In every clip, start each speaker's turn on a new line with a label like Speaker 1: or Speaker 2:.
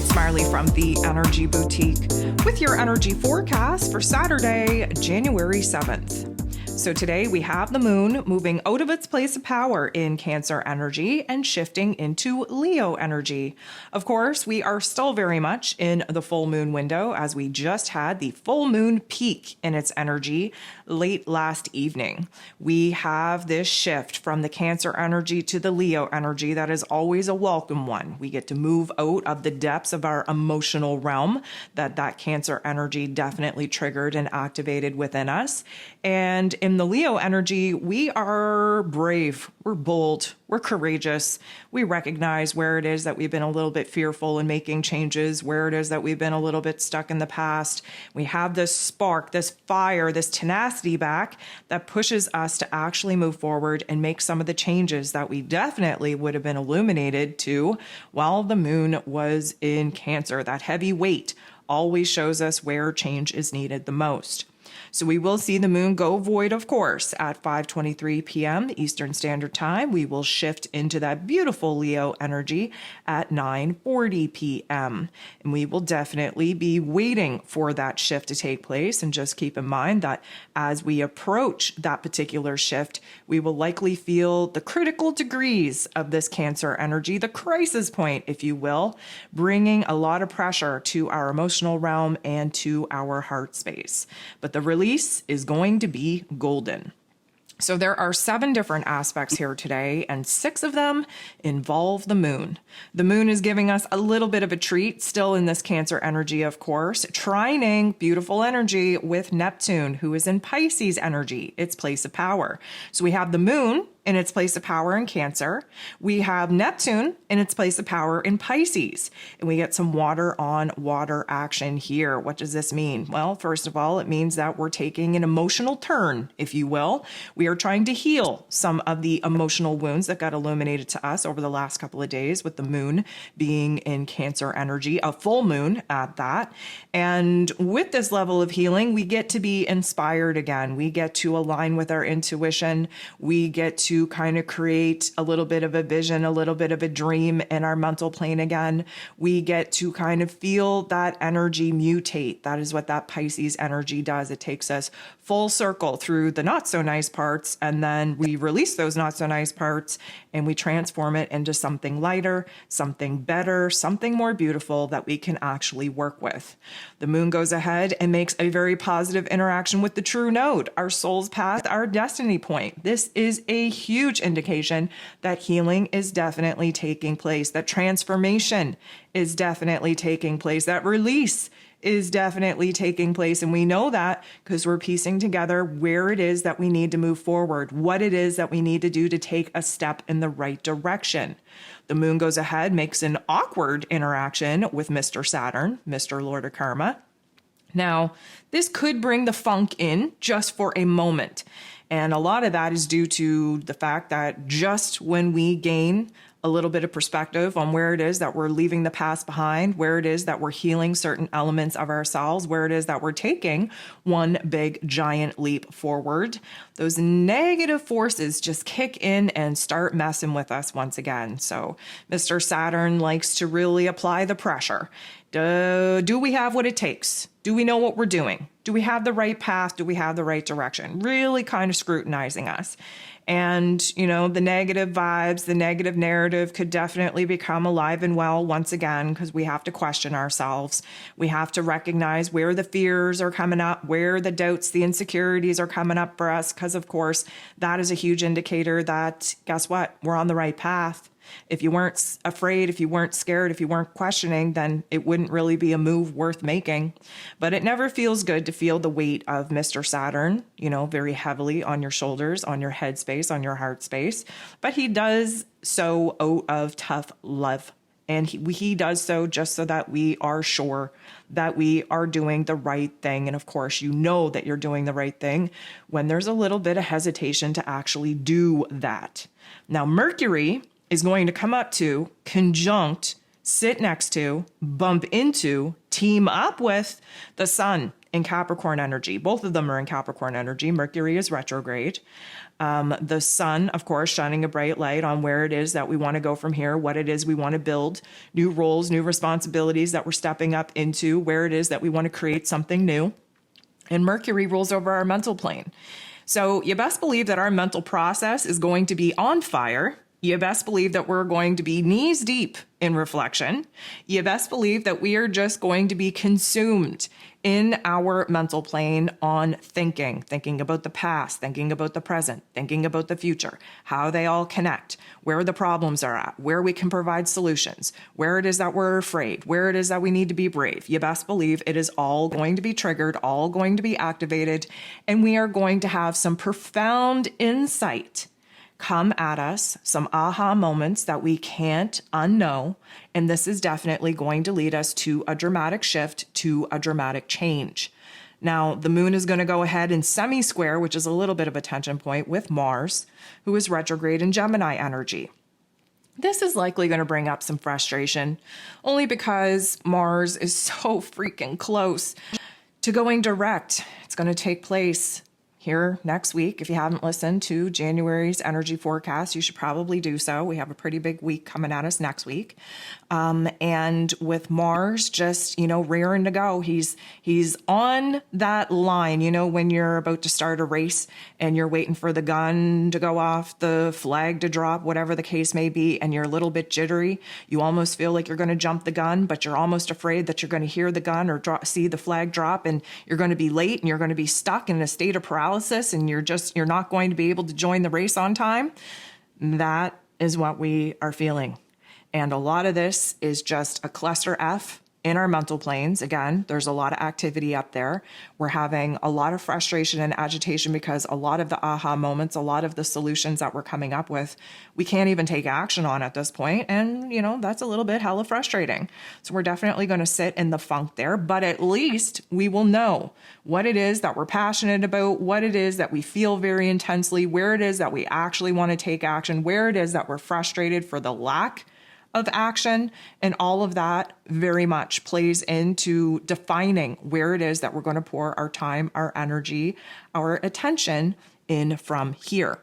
Speaker 1: it's Marley from the Energy Boutique with your energy forecast for Saturday, January 7th. So today we have the moon moving out of its place of power in Cancer energy and shifting into Leo energy. Of course, we are still very much in the full moon window as we just had the full moon peak in its energy late last evening. We have this shift from the Cancer energy to the Leo energy that is always a welcome one. We get to move out of the depths of our emotional realm that Cancer energy definitely triggered and activated within us. And in the Leo energy, we are brave, we're bold, we're courageous. We recognize where it is that we've been a little bit fearful in making changes, where it is that we've been a little bit stuck in the past. We have this spark, this fire, this tenacity back that pushes us to actually move forward and make some of the changes that we definitely would have been illuminated to while the moon was in Cancer. That heavy weight always shows us where change is needed the most. So we will see the moon go void, of course, at 5:23 p.m. Eastern Standard Time. We will shift into that beautiful Leo energy at 9:40 p.m. And we will definitely be waiting for that shift to take place. And just keep in mind that as we approach that particular shift, we will likely feel the critical degrees of this Cancer energy, the crisis point, if you will, bringing a lot of pressure to our emotional realm and to our heart space. But the release is going to be golden. So there are 7 different aspects here today, and 6 of them involve the moon. The moon is giving us a little bit of a treat, still in this Cancer energy, of course, trining beautiful energy with Neptune, who is in Pisces energy, its place of power. So we have the moon in its place of power in Cancer. We have Neptune in its place of power in Pisces. And we get some water on water action here. What does this mean? Well, first of all, it means that we're taking an emotional turn, if you will. We are trying to heal some of the emotional wounds that got illuminated to us over the last couple of days with the moon being in Cancer energy, a full moon at that. And with this level of healing, we get to be inspired again. We get to align with our intuition. We get to kind of create a little bit of a vision, a little bit of a dream in our mental plane again. We get to kind of feel that energy mutate. That is what that Pisces energy does. It takes us full circle through the not so nice parts, and then we release those not so nice parts and we transform it into something lighter, something better, something more beautiful that we can actually work with. The moon goes ahead and makes a very positive interaction with the true node, our soul's path, our destiny point. This is a huge indication that healing is definitely taking place, that transformation is definitely taking place, that release is definitely taking place. And we know that because we're piecing together where it is that we need to move forward, what it is that we need to do to take a step in the right direction. The moon goes ahead, makes an awkward interaction with Mr. Saturn, Mr. Lord of Karma. Now, this could bring the funk in just for a moment. And a lot of that is due to the fact that just when we gain a little bit of perspective on where it is that we're leaving the past behind, where it is that we're healing certain elements of ourselves, where it is that we're taking one big giant leap forward, those negative forces just kick in and start messing with us once again. So Mr. Saturn likes to really apply the pressure. Do we have what it takes? Do we know what we're doing? Do we have the right path? Do we have the right direction? Really kind of scrutinizing us. And, you know, the negative vibes, the negative narrative could definitely become alive and well once again, because we have to question ourselves. We have to recognize where the fears are coming up, where the doubts, the insecurities are coming up for us, because, of course, that is a huge indicator that, guess what, we're on the right path. If you weren't afraid, if you weren't scared, if you weren't questioning, then it wouldn't really be a move worth making. But it never feels good to feel the weight of Mr. Saturn, you know, very heavily on your shoulders, on your head space, on your heart space. But he does so out of tough love. And he does so just so that we are sure that we are doing the right thing. And of course, you know that you're doing the right thing when there's a little bit of hesitation to actually do that. Now, Mercury is going to come up to, conjunct, sit next to, bump into, team up with the sun in Capricorn energy. Both of them are in Capricorn energy. Mercury is retrograde. The sun, of course, shining a bright light on where it is that we want to go from here, what it is we want to build, new roles, new responsibilities that we're stepping up into, where it is that we want to create something new. And Mercury rules over our mental plane. So you best believe that our mental process is going to be on fire. You best believe that we're going to be knees deep in reflection. You best believe that we are just going to be consumed in our mental plane on thinking about the past, thinking about the present, thinking about the future, how they all connect, where the problems are at, where we can provide solutions, where it is that we're afraid, where it is that we need to be brave. You best believe it is all going to be triggered, all going to be activated, and we are going to have some profound insight come at us, some aha moments that we can't unknow. And this is definitely going to lead us to a dramatic shift, to a dramatic change. Now, the moon is going to go ahead and semi-square, which is a little bit of a tension point, with Mars, who is retrograde in Gemini energy. This is likely going to bring up some frustration, only because Mars is so freaking close to going direct. It's going to take place here next week. If you haven't listened to January's energy forecast, you should probably do so. We have a pretty big week coming at us next week. And with Mars just, rearing to go, he's on that line, when you're about to start a race and you're waiting for the gun to go off, the flag to drop, whatever the case may be, and you're a little bit jittery. You almost feel like you're going to jump the gun, but you're almost afraid that you're going to hear the gun or see the flag drop, and you're going to be late and you're going to be stuck in a state of paralysis, and you're not going to be able to join the race on time. That is what we are feeling. And a lot of this is just a cluster F in our mental planes. Again, there's a lot of activity up there. We're having a lot of frustration and agitation because a lot of the aha moments, a lot of the solutions that we're coming up with, we can't even take action on at this point. And, that's a little bit hella frustrating. So we're definitely going to sit in the funk there, but at least we will know what it is that we're passionate about, what it is that we feel very intensely, where it is that we actually want to take action, where it is that we're frustrated for the lack of action. And all of that very much plays into defining where it is that we're going to pour our time, our energy, our attention in from here.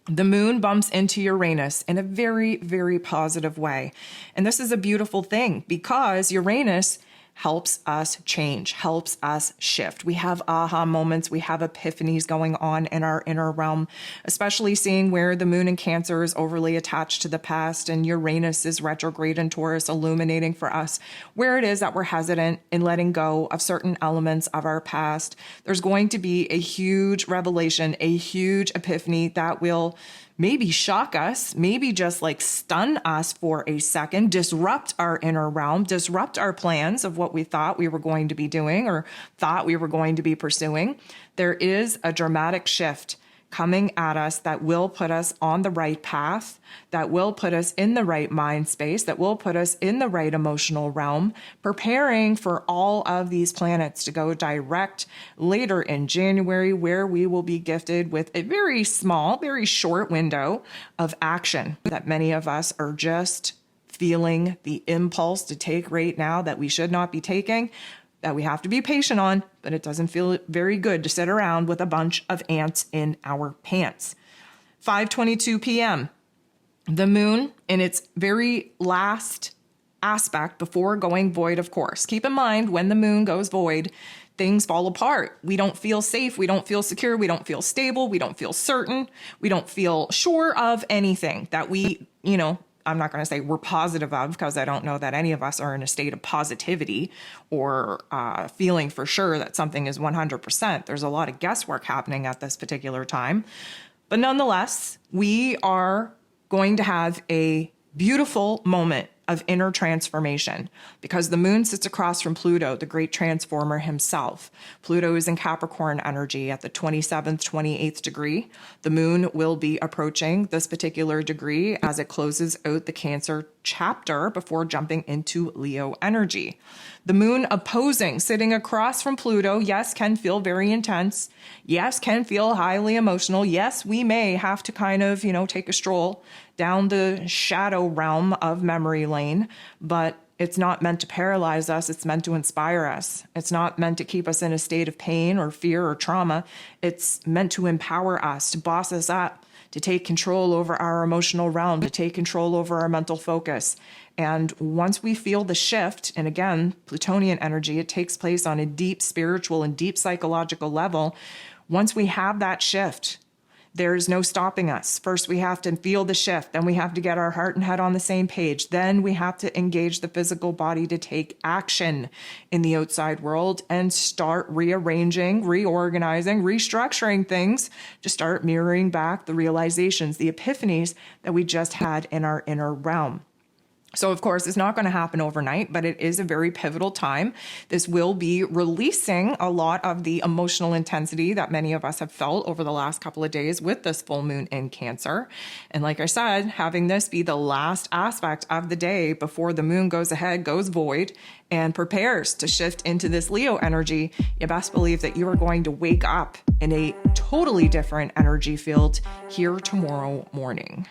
Speaker 1: The moon bumps into Uranus in a very, very positive way. And this is a beautiful thing because Uranus helps us change, helps us shift. We have aha moments, we have epiphanies going on in our inner realm, especially seeing where the moon in Cancer is overly attached to the past and Uranus is retrograde in Taurus, illuminating for us where it is that we're hesitant in letting go of certain elements of our past. There's going to be a huge revelation, a huge epiphany that will maybe shock us, maybe just like stun us for a second, disrupt our inner realm, disrupt our plans of what we thought we were going to be doing or thought we were going to be pursuing. There is a dramatic shift coming at us that will put us on the right path, that will put us in the right mind space, that will put us in the right emotional realm, preparing for all of these planets to go direct later in January, where we will be gifted with a very small, very short window of action that many of us are just feeling the impulse to take right now that we should not be taking, that we have to be patient on, but it doesn't feel very good to sit around with a bunch of ants in our pants. 5:22 p.m. The moon in its very last aspect before going void, of course. Keep in mind, when the moon goes void, things fall apart. We don't feel safe. We don't feel secure. We don't feel stable. We don't feel certain. We don't feel sure of anything that we, I'm not going to say we're positive of, because I don't know that any of us are in a state of positivity or feeling for sure that something is 100%. There's a lot of guesswork happening at this particular time. But nonetheless, we are going to have a beautiful moment of inner transformation because the moon sits across from Pluto, the great transformer himself. Pluto is in Capricorn energy at the 27th, 28th degree. The moon will be approaching this particular degree as it closes out the Cancer chapter before jumping into Leo energy. The moon opposing, sitting across from Pluto, yes, can feel very intense. Yes, can feel highly emotional. Yes, we may have to kind of, take a stroll down the shadow realm of memory lane. But It's not meant to paralyze us. It's meant to inspire us. It's not meant to keep us in a state of pain or fear or trauma. It's meant to empower us, to boss us up, to take control over our emotional realm, to take control over our mental focus. And once we feel the shift, and again, Plutonian energy, it takes place on a deep spiritual and deep psychological level. Once we have that shift, there's no stopping us. First, we have to feel the shift. Then we have to get our heart and head on the same page. Then we have to engage the physical body to take action in the outside world and start rearranging, reorganizing, restructuring things to start mirroring back the realizations, the epiphanies that we just had in our inner realm. So, of course, it's not going to happen overnight, but it is a very pivotal time. This will be releasing a lot of the emotional intensity that many of us have felt over the last couple of days with this full moon in Cancer. And like I said, having this be the last aspect of the day before the moon goes ahead, goes void, and prepares to shift into this Leo energy, you best believe that you are going to wake up in a totally different energy field here tomorrow morning.